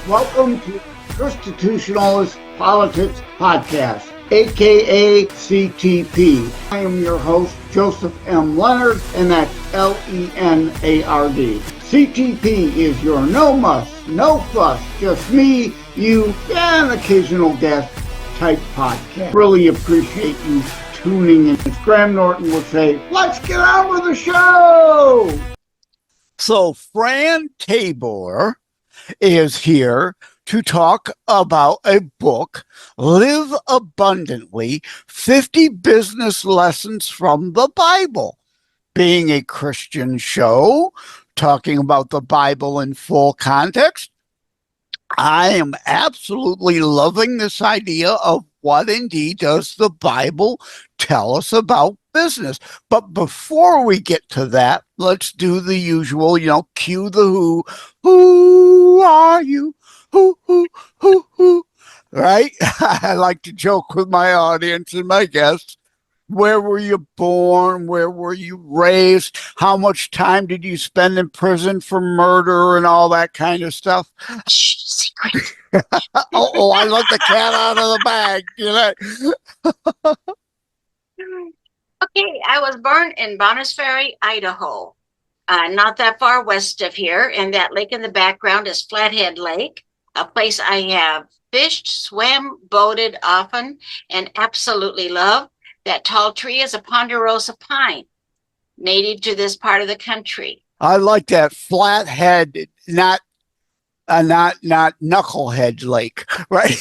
Welcome to Constitutionalist Politics Podcast, aka CTP. I am your host, Joseph M. Leonard, and that's Lenard. CTP is your no muss, no fuss, just me, you, and occasional guest type podcast. Really appreciate you tuning in. As Graham Norton would say, let's get on with the show! So Fran Tabor is here to talk about a book, Live Abundantly, 50 Business Lessons from the Bible. Being a Christian show, talking about the Bible in full context, I am absolutely loving this idea of what indeed does the Bible tell us about business. But before we get to that, let's do the usual, cue the who. Who are you? Who, right? I like to joke with my audience and my guests. Where were you born? Where were you raised? How much time did you spend in prison for murder and all that kind of stuff? Shh, secret. I let the cat out of the bag. Okay, I was born in Bonners Ferry, Idaho. Not that far west of here, and that lake in the background is Flathead Lake, a place I have fished, swam, boated often, and absolutely love. That tall tree is a ponderosa pine, native to this part of the country. I like that Flathead, not Knucklehead Lake, right?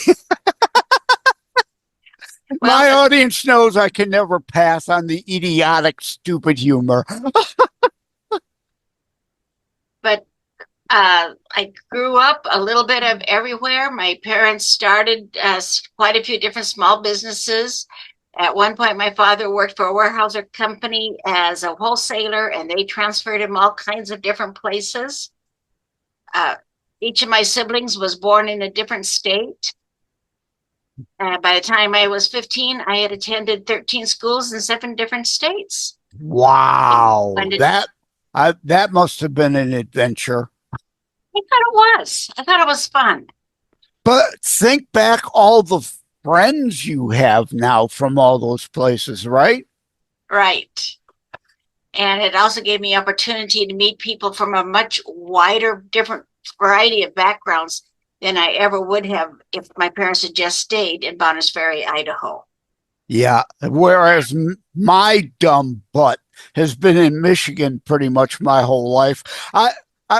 My audience knows I can never pass on the idiotic, stupid humor. But I grew up a little bit of everywhere. My parents started quite a few different small businesses. At one point, my father worked for a Weyerhaeuser company as a wholesaler, and they transferred him all kinds of different places. Each of my siblings was born in a different state. By the time I was 15, I had attended 13 schools in 7 different states. Wow. That must have been an adventure. I thought it was. I thought it was fun. But think back all the friends you have now from all those places, right? Right. And it also gave me opportunity to meet people from a much wider, different variety of backgrounds than I ever would have if my parents had just stayed in Bonners Ferry, Idaho. Yeah, whereas my dumb butt has been in Michigan pretty much my whole life. I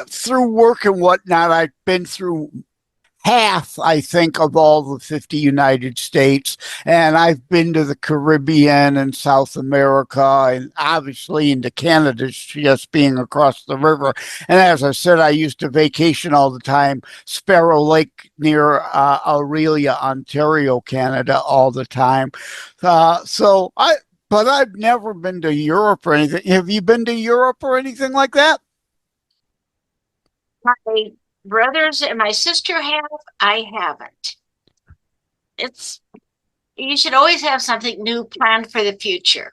through work and whatnot, I've been through half, I think, of all the 50 United States. And I've been to the Caribbean and South America and obviously into Canada, just being across the river. And as I said, I used to vacation all the time, Sparrow Lake near Aurelia, Ontario, Canada, all the time. But I've never been to Europe or anything. Have you been to Europe or anything like that? My brothers and my sister have. I haven't. You should always have something new planned for the future.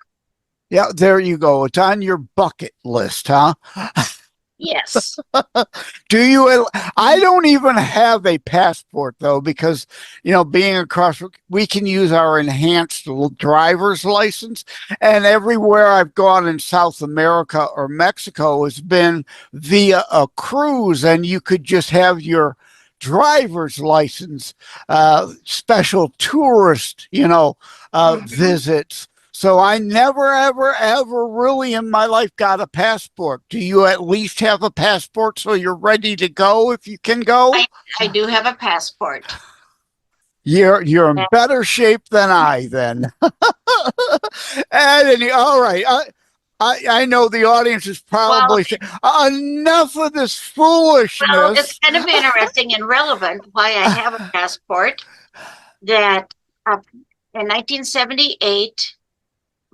Yeah, there you go. It's on your bucket list, huh? Yes. Do you? I don't even have a passport though, because being across, we can use our enhanced driver's license, and everywhere I've gone in South America or Mexico has been via a cruise, and you could just have your driver's license, special tourist, visits. So I never, ever, ever really in my life got a passport. Do you at least have a passport so you're ready to go if you can go? I do have a passport. You're in better shape than I then. All right. I know the audience is probably saying, enough of this foolishness. Well, it's kind of interesting and relevant why I have a passport. That in 1978,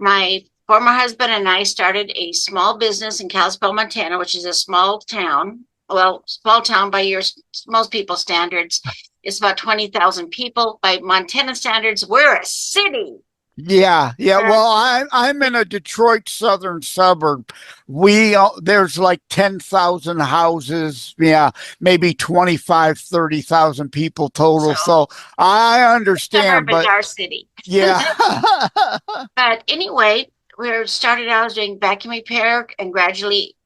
my former husband and I started a small business in Kalispell, Montana, which is a small town. Well, small town by most people's standards. It's about 20,000 people. By Montana standards, we're a city. Yeah, yeah. Well, I'm in a Detroit southern suburb. There's like 10,000 houses. Yeah, maybe 25, 30,000 people So total. So I understand, suburb is but our city. yeah. But anyway, we started out as doing vacuum repair and gradually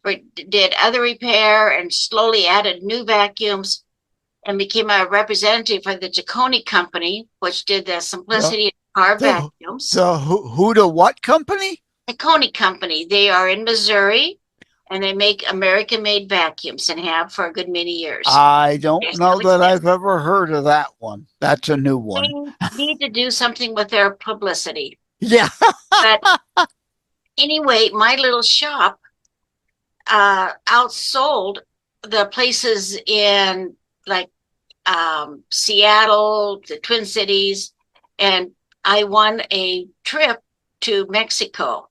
we did other repair and slowly added new vacuums and became a representative for the Jaconi company, which did the The Simplicity car the vacuums. the who to what company? Jaconi company, they are in Missouri and they make American-made vacuums and have for a good many years. I don't They know still that exist. I've ever heard of that one. That's a new They one. need to do something with their publicity. Yeah. But anyway, my little shop outsold the places in like Seattle, the Twin Cities, and I won a trip to Mexico.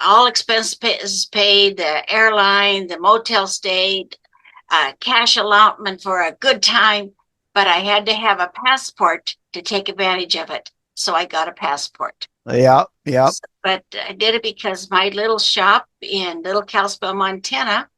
All expenses paid, the airline, the motel stay, cash allotment for a good time, but I had to have a passport to take advantage of it. So I got a passport. Yeah, yeah. But I did it because my little shop in Little Kalispell, Montana,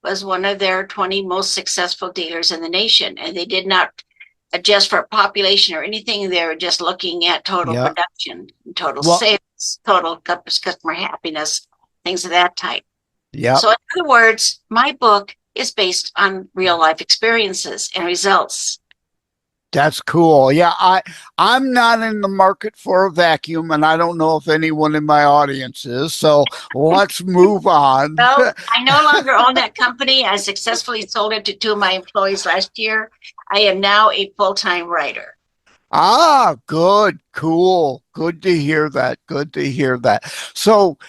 was one of their 20 most successful dealers in the nation. And they did not adjust for population or anything. They were just looking at total Yeah. production, total Well, sales, total customer happiness, things of that type. yeah. So in other words, my book is based on real life experiences and results. That's cool. Yeah, I'm not in the market for a vacuum, and I don't know if anyone in my audience is. So let's move on. Well, I no longer own that company. I successfully sold it to two of my employees last year. I am now a full-time writer. Ah, good, cool. Good to hear that. Good to hear that. So,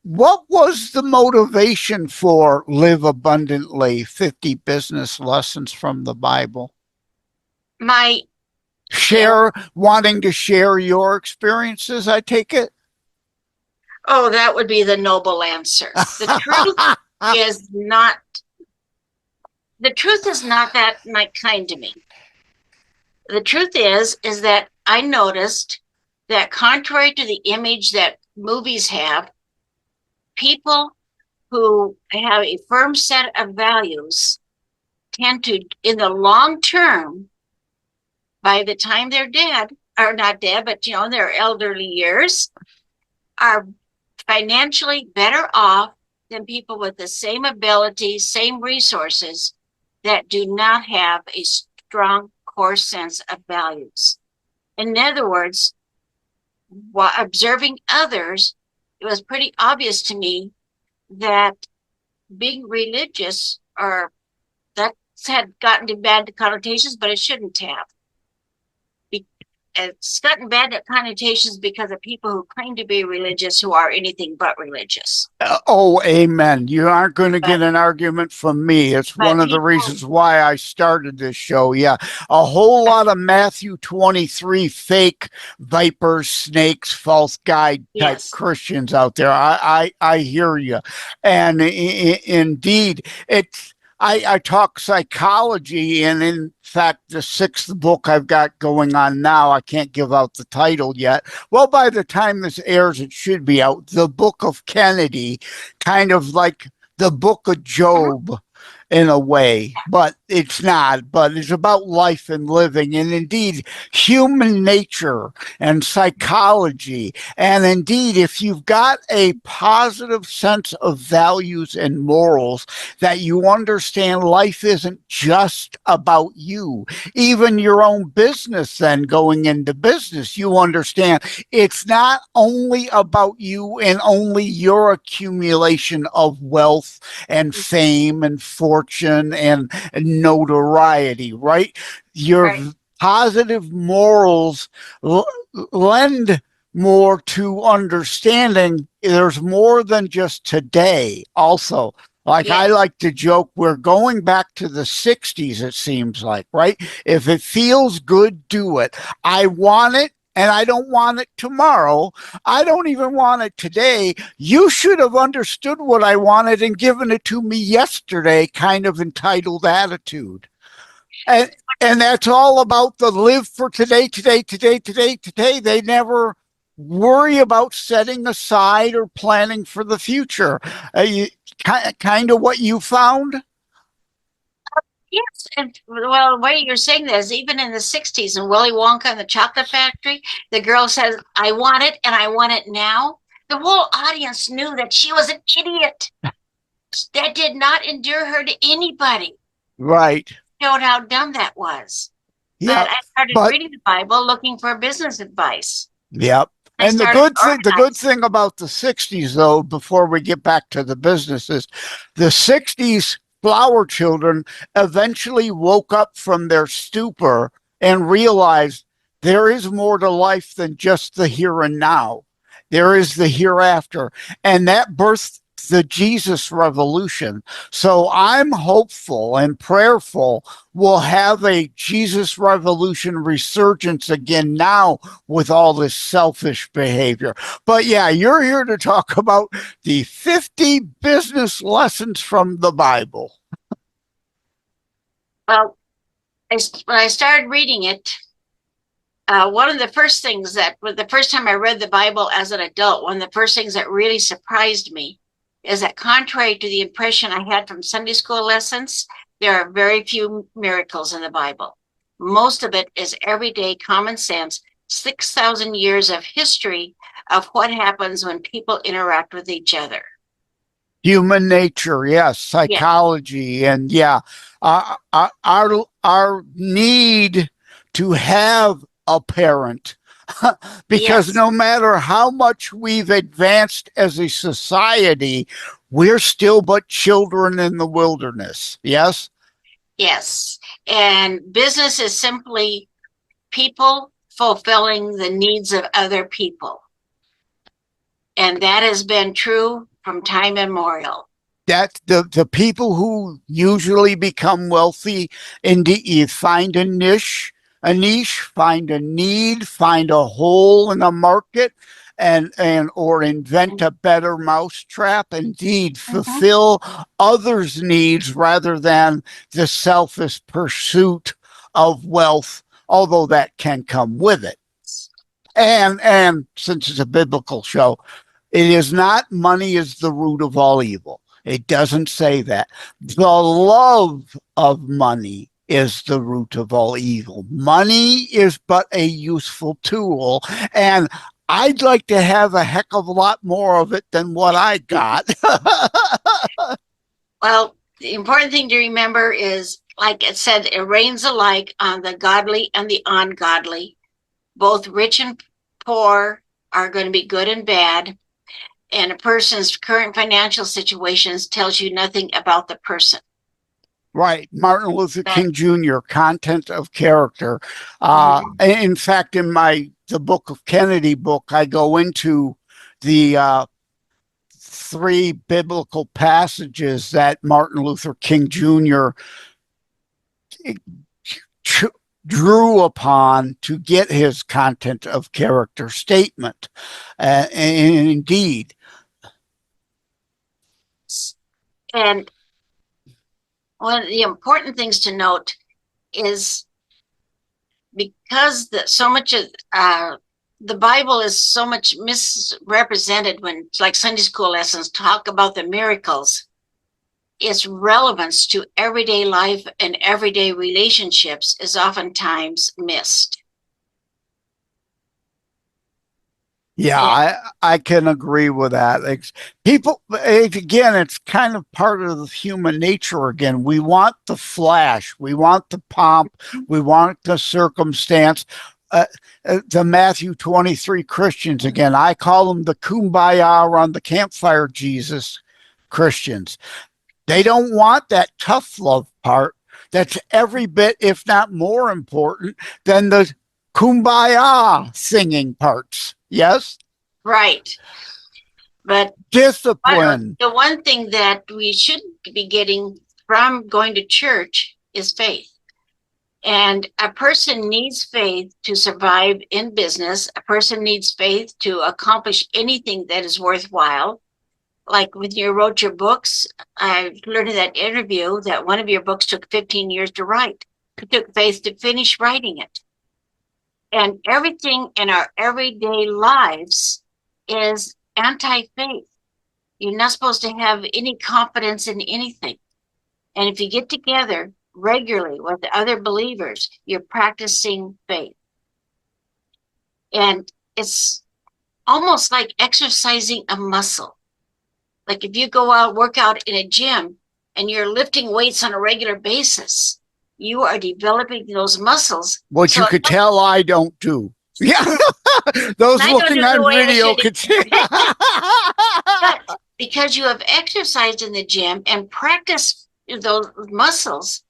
what was the motivation for Live Abundantly 50 Business Lessons from the Bible? My Wanting to share your experiences, I take it? Oh, that would be the noble answer. Is not the truth is not that kind to me. The truth is that I noticed that contrary to the image that movies have, people who have a firm set of values tend to, in the long term, by the time they're dead, or not dead, but in their elderly years, are financially better off than people with the same abilities, same resources that do not have a strong core sense of values. In other words, while observing others, it was pretty obvious to me that being religious that had gotten to bad connotations, but it shouldn't have. It's gotten bad connotations because of people who claim to be religious who are anything but religious. Oh, amen. You aren't going to get an argument from me. It's one of the People, reasons why I started this show. Yeah. A whole lot of Matthew 23 fake vipers, snakes, false guide type yes. Christians out there. I hear you. And indeed, I talk psychology, and in fact, the sixth book I've got going on now, I can't give out the title yet. Well, by the time this airs, it should be out. The Book of Kennedy, kind of like the Book of Job in a way, but it's not. But it's about life and living, and indeed, human nature and psychology. And indeed, if you've got a positive sense of values and morals, that you understand life isn't just about you, even your own business, then going into business, you understand it's not only about you and only your accumulation of wealth and fame and fortune and notoriety, right? Your positive morals lend more to understanding there's more than just today also. Like I like to joke, we're going back to the 60s, it seems like, right? If it feels good, do it. I want it, and I don't want it tomorrow. I don't even want it today. You should have understood what I wanted and given it to me yesterday, kind of entitled attitude. And and that's all about the live for today, today, today, today, today. They never worry about setting aside or planning for the future. Kind of what you found? Yes, and well, the way you're saying that is even in the 60s in Willy Wonka and the Chocolate Factory, the girl says, I want it and I want it now. The whole audience knew that she was an idiot. That did not endear her to anybody. Right. Showed how dumb that was. Yeah. But I started But reading the Bible looking for business advice. yep. I And started the good organizing. thing about the 60s though, before we get back to the businesses, the 60s flower children eventually woke up from their stupor and realized there is more to life than just the here and now. There is the hereafter. And that birthed the Jesus revolution. So I'm hopeful and prayerful we'll have a Jesus revolution resurgence again now with all this selfish behavior. But yeah, you're here to talk about the 50 business lessons from the Bible. Well, when I started reading it, one of the first things that, the first time I read the Bible as an adult, one of the first things that really surprised me is that contrary to the impression I had from Sunday school lessons, there are very few miracles in the Bible. Most of it is everyday common sense, 6,000 years of history of what happens when people interact with each other. Human nature, yes, Yeah. psychology, and yeah, our need to have a parent, because Yes. no matter how much we've advanced as a society, we're still but children in the wilderness. Yes. Yes. And business is simply people fulfilling the needs of other people. And that has been true from time immemorial. That the people who usually become wealthy, indeed, you find a niche, find a need, find a hole in a market, and or invent a better mousetrap. Indeed, Mm-hmm. fulfill others' needs rather than the selfish pursuit of wealth. Although that can come with it, and since it's a biblical show, it is not money is the root of all evil. It doesn't say that. The love of money is the root of all evil. Money is but a useful tool. And I'd like to have a heck of a lot more of it than what I got. Well, the important thing to remember is, like it said, it rains alike on the godly and the ungodly. Both rich and poor are going to be good and bad. And a person's current financial situations tells you nothing about the person. Right. Martin Luther King Jr., content of character. In fact, in the Book of Kennedy book, I go into the three biblical passages that Martin Luther King Jr. drew upon to get his content of character statement. And indeed. And one of the important things to note is because so much of the Bible is so much misrepresented when, like Sunday school lessons, talk about the miracles. Its relevance to everyday life and everyday relationships is oftentimes missed. Yeah, I can agree with that. People, again, it's kind of part of the human nature again. We want the flash, we want the pomp, we want the circumstance. The Matthew 23 Christians, again, I call them the kumbaya around the campfire Jesus Christians. They don't want that tough love part that's every bit, if not more important than the kumbaya singing parts. Yes? Right. But discipline. The one thing that we should be getting from going to church is faith. And a person needs faith to survive in business. A person needs faith to accomplish anything that is worthwhile. Like when you wrote your books, I learned in that interview that one of your books took 15 years to write. It took faith to finish writing it. And everything in our everyday lives is anti-faith. You're not supposed to have any confidence in anything. And if you get together regularly with other believers, you're practicing faith. And it's almost like exercising a muscle. Like if you go out, work out in a gym, and you're lifting weights on a regular basis, you are developing those muscles. What you could tell I don't do. Yeah. Those looking on video could see. But because you have exercised in the gym and practiced those muscles,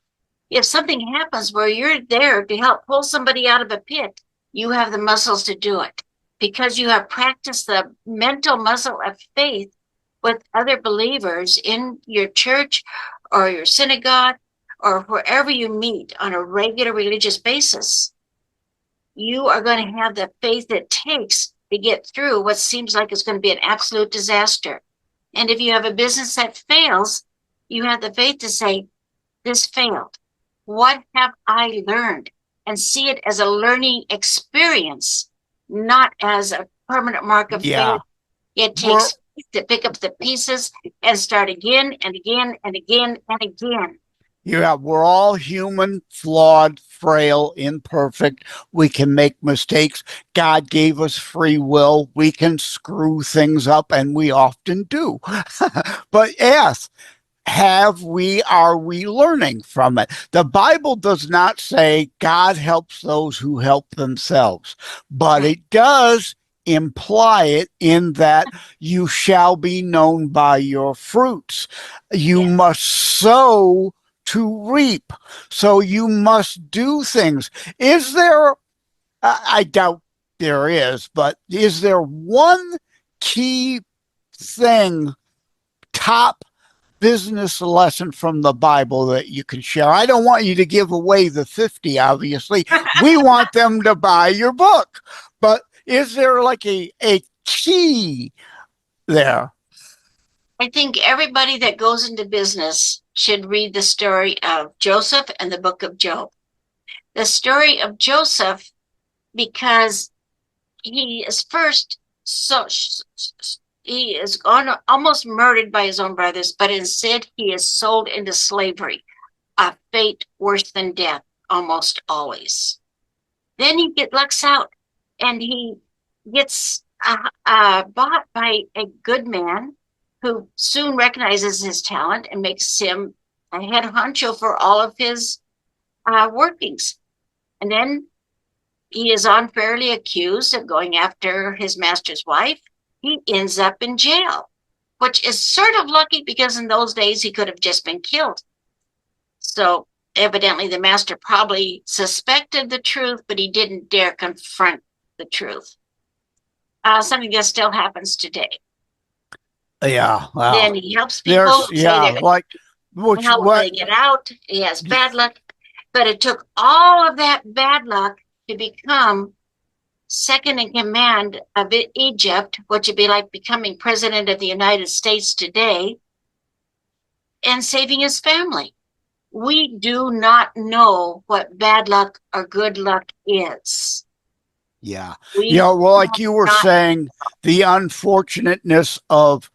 if something happens where you're there to help pull somebody out of a pit, you have the muscles to do it. Because you have practiced the mental muscle of faith with other believers in your church or your synagogue or wherever you meet on a regular religious basis, you are going to have the faith it takes to get through what seems like it's going to be an absolute disaster. And if you have a business that fails, you have the faith to say, this failed. What have I learned? And see it as a learning experience, not as a permanent mark of faith. It takes to pick up the pieces and start again and again and again and again. Yeah, we're all human, flawed, frail, imperfect. We can make mistakes. God gave us free will. We can screw things up, and we often do. But yes, are we learning from it? The Bible does not say God helps those who help themselves, but it does imply it in that you shall be known by your fruits. You must sow to reap. So you must do things. Is there, I doubt there is, but is there one key thing, top business lesson from the Bible that you can share? I don't want you to give away the 50, obviously. We want them to buy your book. But is there like a key there? I think everybody that goes into business should read the story of Joseph and the book of Job. The story of Joseph, because he is first, he is almost murdered by his own brothers, but instead he is sold into slavery, a fate worse than death, almost always. Then he lucks out, and he gets bought by a good man who soon recognizes his talent and makes him a head honcho for all of his workings. And then he is unfairly accused of going after his master's wife. He ends up in jail, which is sort of lucky because in those days he could have just been killed. So evidently the master probably suspected the truth, but he didn't dare confront the truth. Something that still happens today. Yeah, wow. Then he helps people. Like what they get out. He has bad luck, but it took all of that bad luck to become second in command of Egypt, which would be like becoming president of the United States today, and saving his family. We do not know what bad luck or good luck is. Yeah. Well, like you were saying, the unfortunateness of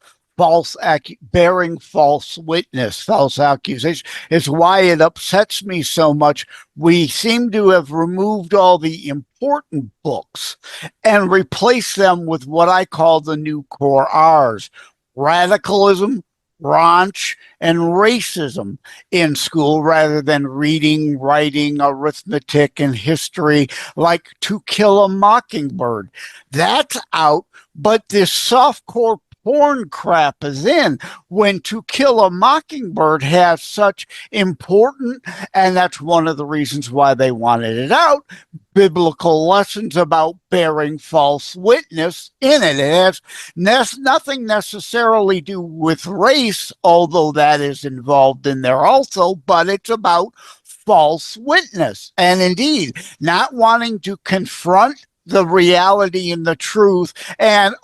bearing false witness, false accusation is why it upsets me so much. We seem to have removed all the important books and replaced them with what I call the new core R's: radicalism, raunch, and racism in school, rather than reading, writing, arithmetic, and history, like To Kill a Mockingbird. That's out, but this softcore porn crap is in, when To Kill a Mockingbird has such important, and that's one of the reasons why they wanted it out, biblical lessons about bearing false witness in it. It has nothing necessarily do with race, although that is involved in there also, but it's about false witness. And indeed, not wanting to confront the reality and the truth, and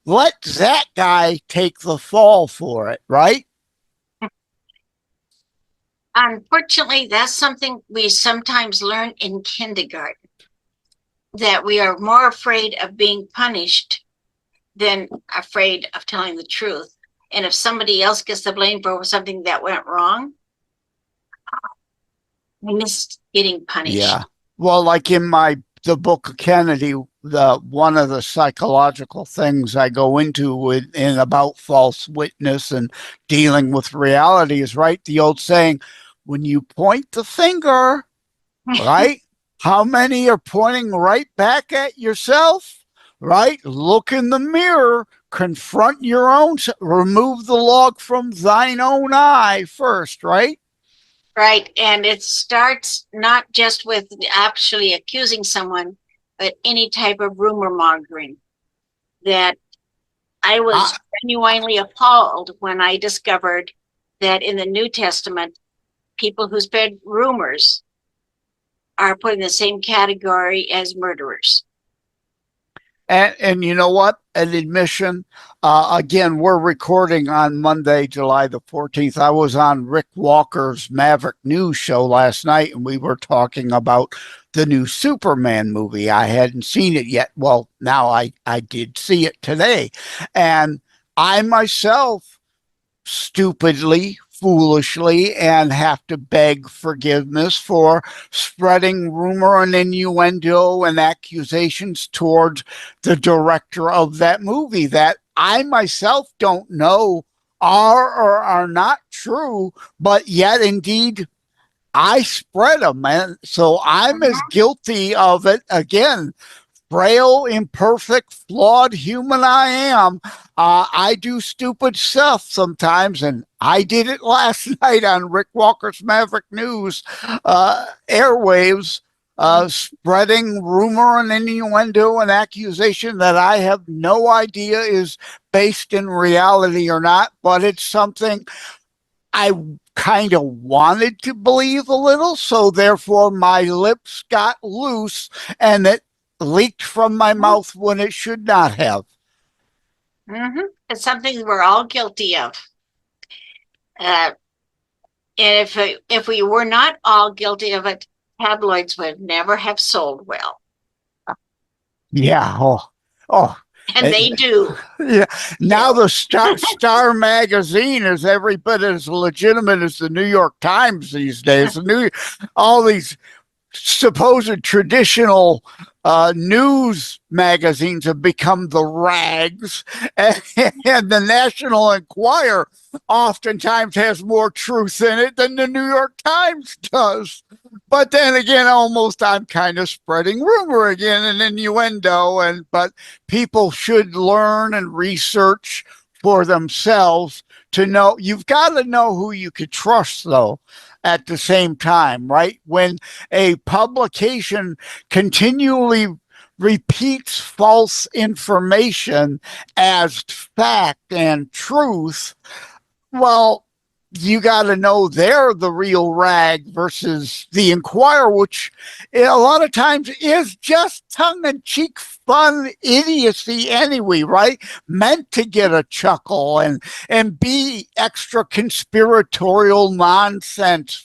let that guy take the fall for it, right? Unfortunately, that's something we sometimes learn in kindergarten, that we are more afraid of being punished than afraid of telling the truth. And if somebody else gets the blame for something that went wrong, we missed getting punished. Yeah. Well, like in the book of Kennedy, the one of the psychological things I go into in about false witness and dealing with reality is, right, the old saying, when you point the finger, right, how many are pointing right back at yourself? Right? Look in the mirror, confront your own, remove the log from thine own eye first, right? Right. And it starts not just with actually accusing someone, but any type of rumor mongering. That I was genuinely appalled when I discovered that in the New Testament, people who spread rumors are put in the same category as murderers. And you know what? An admission. Again, we're recording on Monday, July the 14th. I was on Rick Walker's Maverick News show last night, and we were talking about the new Superman movie. I hadn't seen it yet. Well, now I did see it today. And I myself stupidly, foolishly, and have to beg forgiveness for spreading rumor and innuendo and accusations towards the director of that movie that I myself don't know are or are not true, but yet indeed I spread them. And so I'm as guilty of it again, frail, imperfect, flawed human I am. I do stupid stuff sometimes, and I did it last night on Rick Walker's Maverick News airwaves, spreading rumor and innuendo and accusation that I have no idea is based in reality or not, but it's something I kind of wanted to believe a little, so therefore my lips got loose and it leaked from my mouth when it should not have. It's something we're all guilty of. And if we were not all guilty of it, tabloids would never have sold well. Yeah. Oh. And they do. Yeah. Now the Star magazine is every bit as legitimate as the New York Times these days. All these supposed traditional news magazines have become the rags, and the National Enquirer oftentimes has more truth in it than the New York Times does. But then again, almost I'm kind of spreading rumor again and innuendo, but people should learn and research for themselves to know. You've got to know who you could trust, though, at the same time, right? When a publication continually repeats false information as fact and truth, well, you got to know they're the real rag versus the Inquirer, which a lot of times is just tongue-in-cheek fun idiocy anyway, right? Meant to get a chuckle and be extra conspiratorial nonsense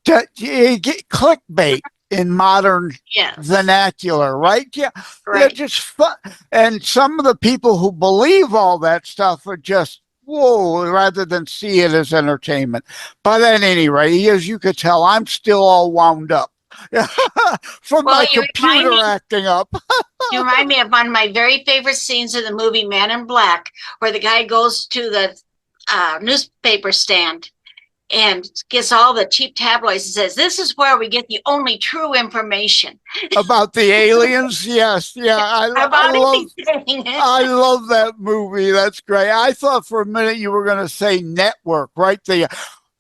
to get clickbait in modern vernacular, right? Yeah, right. They're just fun. And some of the people who believe all that stuff are just whoa, rather than see it as entertainment. But at any rate, as you could tell, I'm still all wound up from my computer acting up. You remind me of one of my very favorite scenes in the movie Man in Black, where the guy goes to the newspaper stand and gets all the cheap tabloids and says, "This is where we get the only true information." About the aliens? Yes. Yeah. I love that movie. That's great. I thought for a minute you were going to say network, right?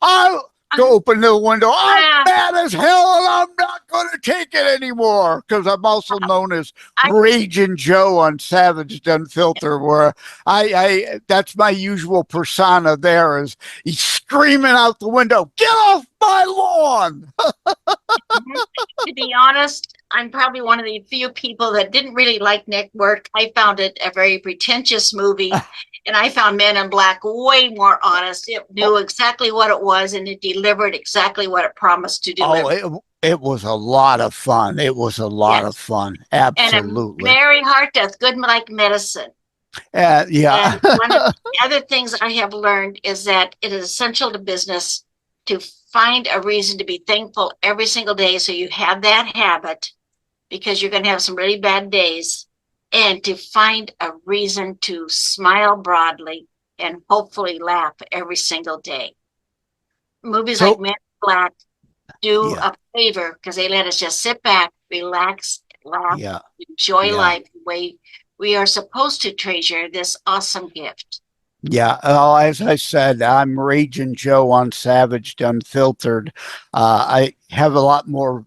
I'll go open the window. I'm mad as hell and I'm not going to take it anymore, because I'm also known as Raging Joe on Savage Unfiltered, where I that's my usual persona there, is he's screaming out the window, "Get off my lawn!" To be honest, I'm probably one of the few people that didn't really like Network. I found it a very pretentious movie. And I found Men in Black way more honest. It knew exactly what it was, and it delivered exactly what it promised to deliver. It was a lot of fun. It was a lot of Yes. fun. And a Absolutely. merry heart doth good like medicine. Yeah. And one of the other things I have learned is that it is essential to business to find a reason to be thankful every single day so you have that habit, because you're going to have some really bad days, and to find a reason to smile broadly and hopefully laugh every single day. Movies like Men in Black do a favor because they let us just sit back, relax, laugh, enjoy life the way we are supposed to treasure this awesome gift. Yeah. Well, as I said, I'm Raging Joe on Savaged Unfiltered. I have a lot more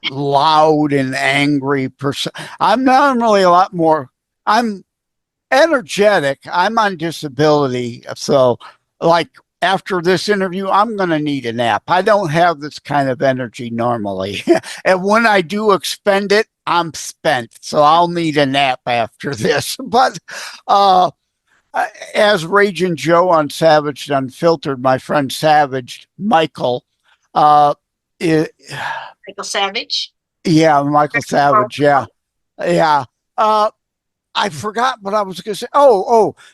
loud and angry person. I'm normally a lot more, I'm energetic. I'm on disability. So, like, after this interview, I'm going to need a nap. I don't have this kind of energy normally. And when I do expend it, I'm spent. So I'll need a nap after this. But as Raging Joe on Savaged Unfiltered, my friend Savage, Michael, uh, Michael Savage? Yeah, Michael Savage. Yeah. Yeah. I forgot what I was going to say.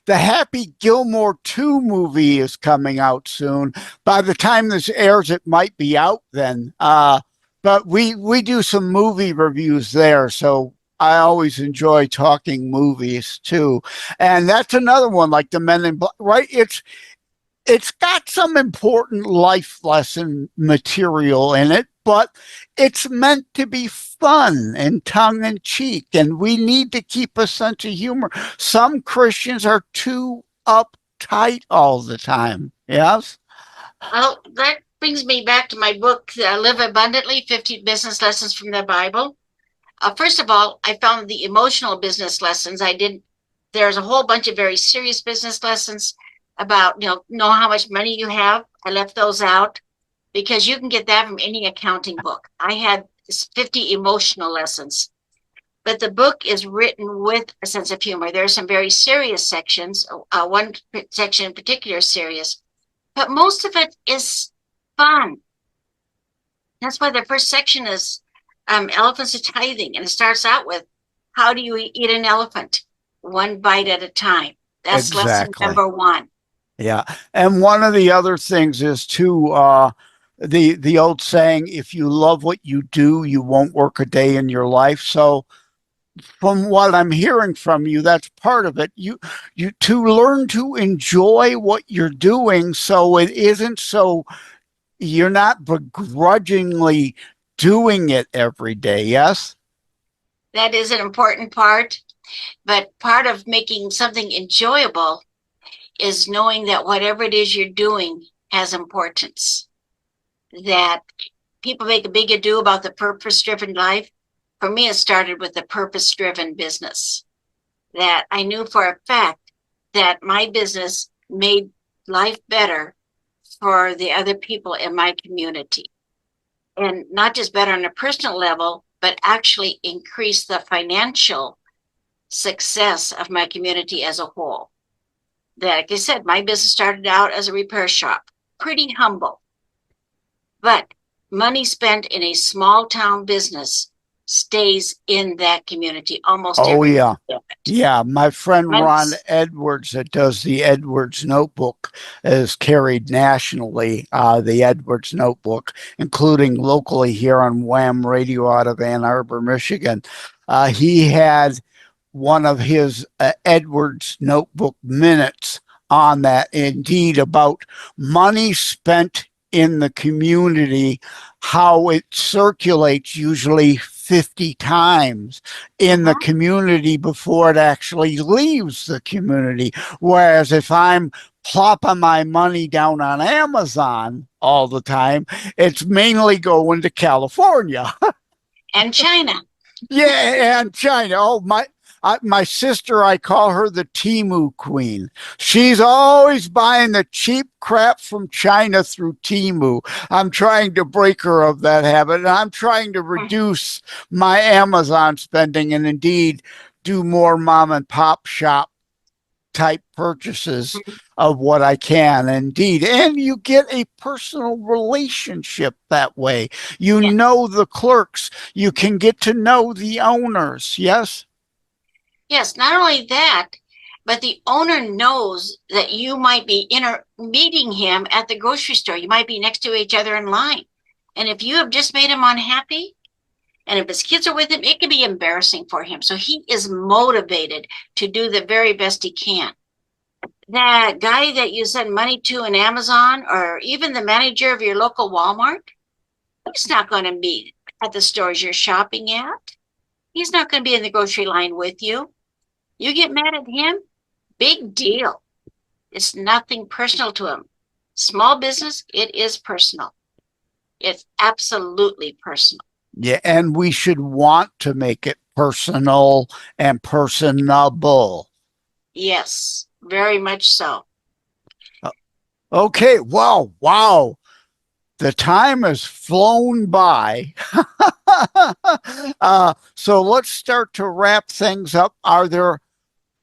The Happy Gilmore 2 movie is coming out soon. By the time this airs, it might be out then. But we do some movie reviews there, so I always enjoy talking movies too. And that's another one like the Men in Black, right? It's got some important life lesson material in it, but it's meant to be fun and tongue in cheek, and we need to keep a sense of humor. Some Christians are too uptight all the time. Yes? Well, that brings me back to my book, Live Abundantly 50 Business Lessons from the Bible. First of all, I found the emotional business lessons. There's a whole bunch of very serious business lessons about, know how much money you have. I left those out because you can get that from any accounting book. I had 50 emotional lessons, but the book is written with a sense of humor. There are some very serious sections. One section in particular is serious, but most of it is fun. That's why the first section is elephants are tithing, and it starts out with, how do you eat an elephant? One bite at a time. That's lesson number 1. Yeah. And one of the other things is too, the old saying, if you love what you do, you won't work a day in your life. So from what I'm hearing from you, that's part of it. You to learn to enjoy what you're doing, so it isn't so you're not begrudgingly doing it every day. Yes? That is an important part, but part of making something enjoyable is knowing that whatever it is you're doing has importance. That people make a big ado about the purpose-driven life. For me, it started with the purpose-driven business. That I knew for a fact that my business made life better for the other people in my community. And not just better on a personal level, but actually increase the financial success of my community as a whole. Like I said, my business started out as a repair shop, pretty humble. But money spent in a small town business stays in that community almost every yeah. day. Yeah, my friend Ron Edwards that does the Edwards Notebook is carried nationally, the Edwards Notebook, including locally here on Wham Radio out of Ann Arbor, Michigan. He had one of his Edwards Notebook minutes on that, indeed, about money spent in the community, how it circulates usually 50 times in the community before it actually leaves the community. Whereas if I'm plopping my money down on Amazon all the time, it's mainly going to California. And China. Yeah, and China. Oh, my sister, I call her the Temu queen. She's always buying the cheap crap from China through Temu. I'm trying to break her of that habit, and I'm trying to reduce my Amazon spending and indeed do more mom and pop shop type purchases of what I can, indeed. And you get a personal relationship that way. You know the clerks. You can get to know the owners. Yes? Yes, not only that, but the owner knows that you might be meeting him at the grocery store. You might be next to each other in line. And if you have just made him unhappy, and if his kids are with him, it can be embarrassing for him. So he is motivated to do the very best he can. That guy that you send money to in Amazon, or even the manager of your local Walmart, he's not going to meet at the stores you're shopping at. He's not going to be in the grocery line with you. You get mad at him, big deal. It's nothing personal to him. Small business, it is personal. It's absolutely personal. Yeah, and we should want to make it personal and personable. Yes, very much so. Okay, wow. The time has flown by. So let's start to wrap things up. Are there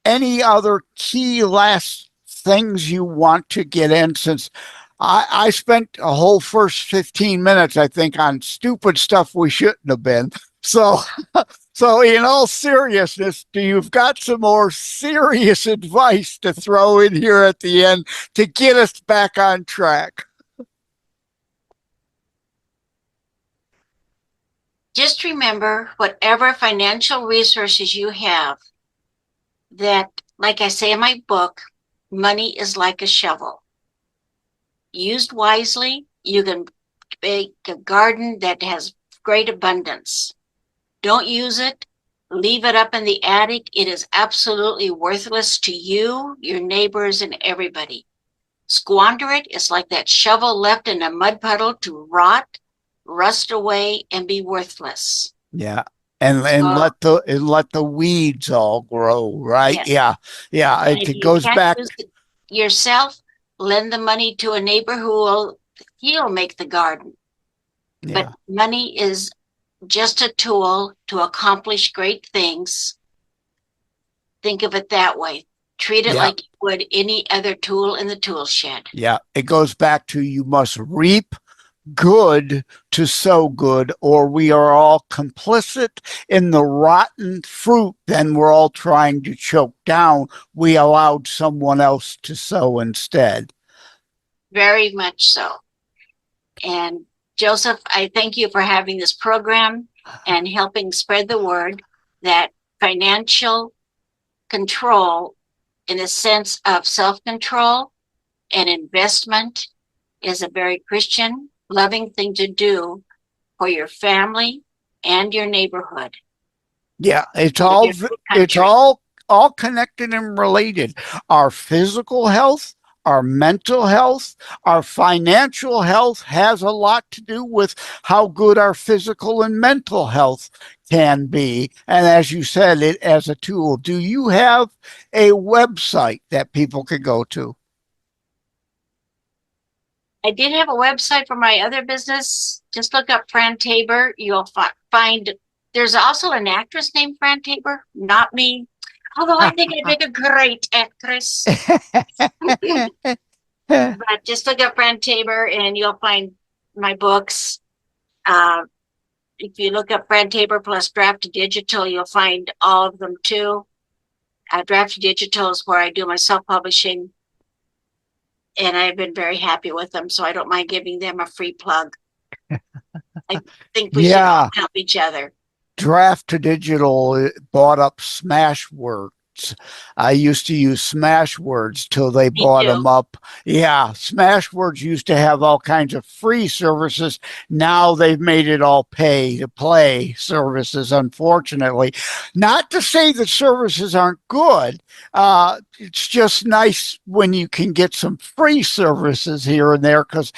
any other key last things you want to get in? Since I spent a whole first 15 minutes, I think, on stupid stuff we shouldn't have been. So, so in all seriousness, you've got some more serious advice to throw in here at the end to get us back on track? Just remember, whatever financial resources you have, that, like I say in my book, money is like a shovel. Used wisely, you can make a garden that has great abundance. Don't use it. Leave it up in the attic. It is absolutely worthless to you, your neighbors, and everybody. Squander it. It's like that shovel left in a mud puddle to rot, rust away, and be worthless. Yeah. And let the weeds all grow, right? Yes. Yeah. And if It you goes can't back. use it yourself, lend the money to a neighbor he'll make the garden. Yeah. But money is just a tool to accomplish great things. Think of it that way. Treat it like you would any other tool in the tool shed. Yeah. It goes back to you must reap good to sow good, or we are all complicit in the rotten fruit then we're all trying to choke down. We allowed someone else to sow instead. Very much so. And Joseph, I thank you for having this program and helping spread the word that financial control, in the sense of self-control and investment, is a very Christian, loving thing to do for your family and your neighborhood. Yeah, it's all connected and related. Our physical health, our mental health, our financial health has a lot to do with how good our physical and mental health can be. And as you said, it as a tool. Do you have a website that people could go to? I did have a website for my other business. Just look up Fran Tabor. You'll find there's also an actress named Fran Tabor, not me. Although I think I'd make a great actress. But just look up Fran Tabor and you'll find my books. If you look up Fran Tabor plus Draft Digital, you'll find all of them too. Draft Digital is where I do my self-publishing. And I've been very happy with them, so I don't mind giving them a free plug. I think we should all help each other. Draft to Digital bought up Smashwords. I used to use Smashwords till they bought them up. Yeah, Smashwords used to have all kinds of free services. Now they've made it all pay to play services, unfortunately. Not to say that services aren't good. It's just nice when you can get some free services here and there, because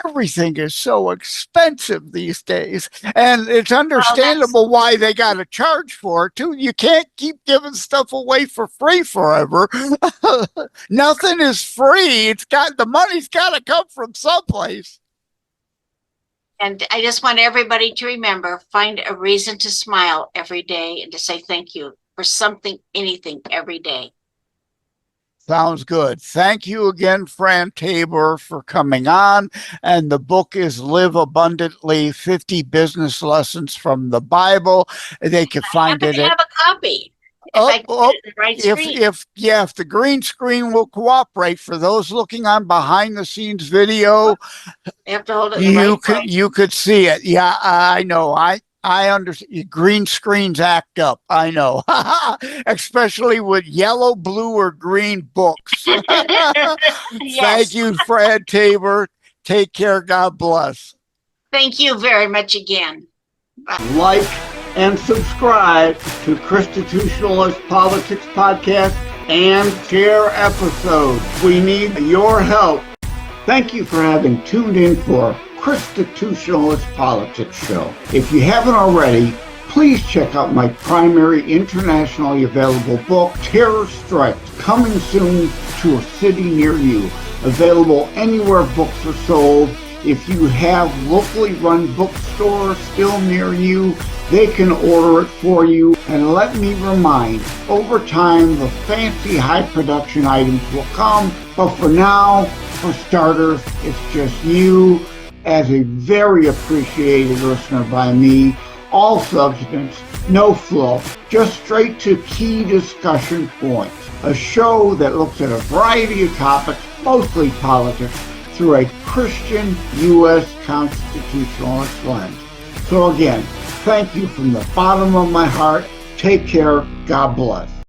everything is so expensive these days. And it's understandable why they got to charge for it, too. You can't keep giving stuff away for free forever. Nothing is free. The money's got to come from someplace. And I just want everybody to remember, find a reason to smile every day and to say thank you for something, anything every day. Sounds good. Thank you again, Fran Tabor, for coming on. And the book is Live Abundantly, 50 Business Lessons from the Bible. They can find it I at... have a copy. If I can get it the right screen. If the green screen will cooperate, for those looking on behind the scenes video, You have to hold it in the right place. you could see it. Yeah, I know. I understand. Green screens act up. I know, especially with yellow, blue, or green books. Yes. Thank you, Fran Tabor. Take care. God bless. Thank you very much again. Like and subscribe to Constitutionalist Politics Podcast and share episodes. We need your help. Thank you for having tuned in for Constitutionalist Politics Show. If you haven't already, please check out my primary internationally available book, Terror Strikes, coming soon to a city near you. Available anywhere books are sold. If you have locally run bookstores still near you, they can order it for you. And let me remind, over time, the fancy high production items will come. But for now, for starters, it's just you as a very appreciated listener by me. All substance, no fluff, just straight to key discussion points. A show that looks at a variety of topics, mostly politics, through a Christian U.S. constitutionalist lens. So again, thank you from the bottom of my heart. Take care. God bless.